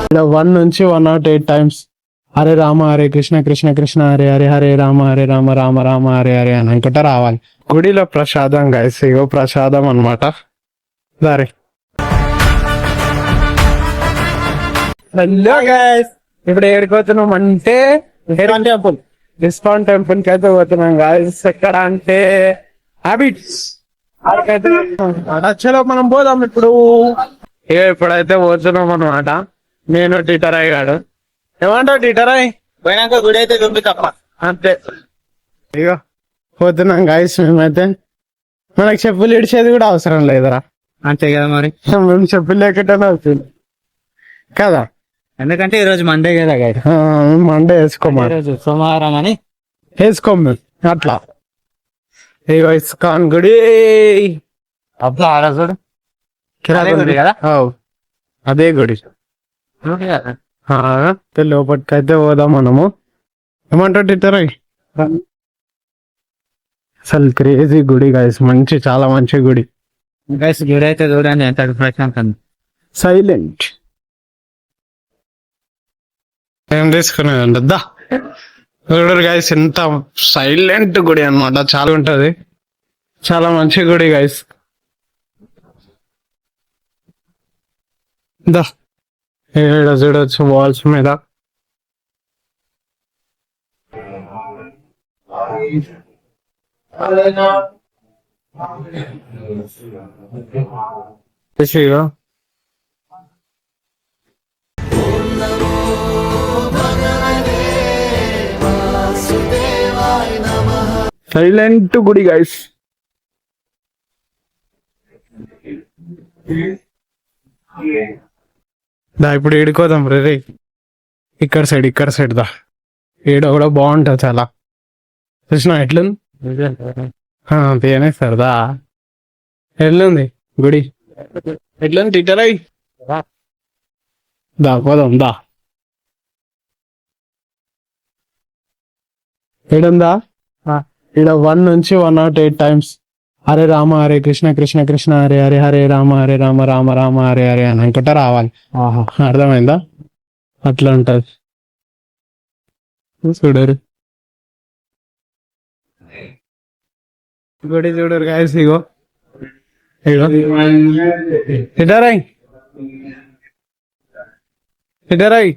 ఇక్కడ 1 నుంచి 108 టైమ్స్ హరే రామ హరే కృష్ణ కృష్ణ కృష్ణ హరే హరే హరే రామ రామ రామ హరే హరే అని అనుకుంటా రావాలి. గుడిలో ప్రసాదం గైస్, ఇగో ప్రసాదం అనమాట. సరే హలో గైస్, ఇప్పుడు ఏడికి పోతున్నాం అంటే టెంపుల్, ఇస్కాన్ టెంపుల్ కి అయితే పోతున్నాం గైస్. ఎక్కడ అంటే హ్యాబిట్స్ చలో మనం పోదాం ఇప్పుడు. ఇప్పుడైతే పోతున్నాం అనమాట. నేను టీటరాయ్ గాడు. ఏమంటావు టీటరాయ్? పోయినాక గుడి అయితే దొంగ తప్ప అంతే. ఇగో పోతున్నాం గైస్. మేమైతే మనకు చెప్పులు ఇడిచేది కూడా అవసరం లేదురా. అంతే కదా మరి, మేము చెప్పులు లేకుండానే అవుతుంది కదా. ఎందుకంటే ఈ రోజు మండే కదా గైడ్. మండే వేసుకోమా, రోజు సోమవారం అని వేసుకోం మేము అట్లా. ఇగో ఇస్కాన్ గుడి అప్పుడు ఆ రోజు కదా. అదే గుడి. లోపలికైతే పోదాం మనము. ఏమంటావు టీటరాయ్? అసలు క్రేజీ గుడి గైస్, మంచి చాలా మంచి గుడి గైస్. గుడి అయితే చూడండి ఎంత ప్రశాంతం, సైలెంట్. ఏం తీసుకున్నాయండి దా చూడరు గైస్, ఎంత సైలెంట్ గుడి అనమాట. చాలా ఉంటది, చాలా మంచి గుడి గైస్. దా ఏడ చూడొచ్చు వాల్స్ మీద. సైలెంట్ గుడి గైస్. దా ఇప్పుడు ఏడుకోదాం రే. ఇక్కడ సైడ్ దా. ఏడ కూడా బాగుంటది చాలా. కృష్ణ ఎట్లుంది? సార్ దా. ఎట్లుంది గుడి? ఎట్లుంది టీటరాయ్? దా పోదాం దా. ఏడుందా? ఇక్కడ 1 నుంచి 108 టైమ్స్ హరే రామ హరే కృష్ణ కృష్ణ కృష్ణ హరే హరే హరే రామ రామ రామ హరే హరే అని అనుకుంటా రావాలి. అర్థమైందా? అట్లా ఉంటది. చూడరు గుడి, చూడరు గాయస్. ఇగో టీటరాయ్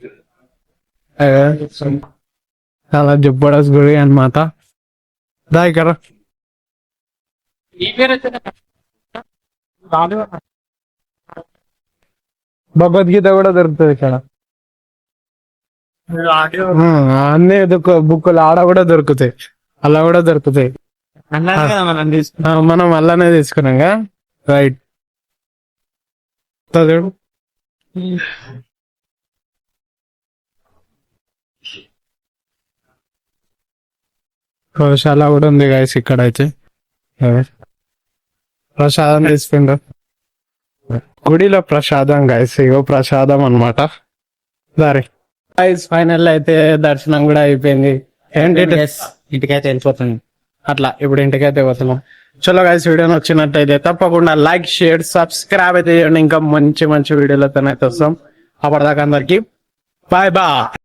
చాలా జబర్దస్త్ గుడి అన్నమాట. దా ఇక్కడ భగవద్గీత కూడా దొరుకుతుంది ఇక్కడ. అన్ని బుక్కులు ఆడ కూడా దొరుకుతాయి, అలా కూడా దొరుకుతాయి. మనం అల్లానే తీసుకున్నాగా. రైట్ చూడు. గోశాల కూడా ఉంది గాయస్ ఇక్కడ. అయితే ప్రసాదం తీసుకుంటాం గుడిలో. ప్రసాదం గాయస్, ఇగో ప్రసాదం అనమాట. సరే గాయస్, ఫైనల్ అయితే దర్శనం కూడా అయిపోయింది. ఏంటి ఇంటికైతే వెళ్ళిపోతుంది అట్లా. ఇప్పుడు ఇంటికైతే పోతున్నాం. చలో గాయస్, వీడియో నచ్చినట్టయితే తప్పకుండా లైక్ షేర్ సబ్స్క్రైబ్ అయితే చేయండి. ఇంకా మంచి మంచి వీడియోలతో అయితే వస్తాం. అప్పటిదాకా అందరికి బాయ్ బాయ్.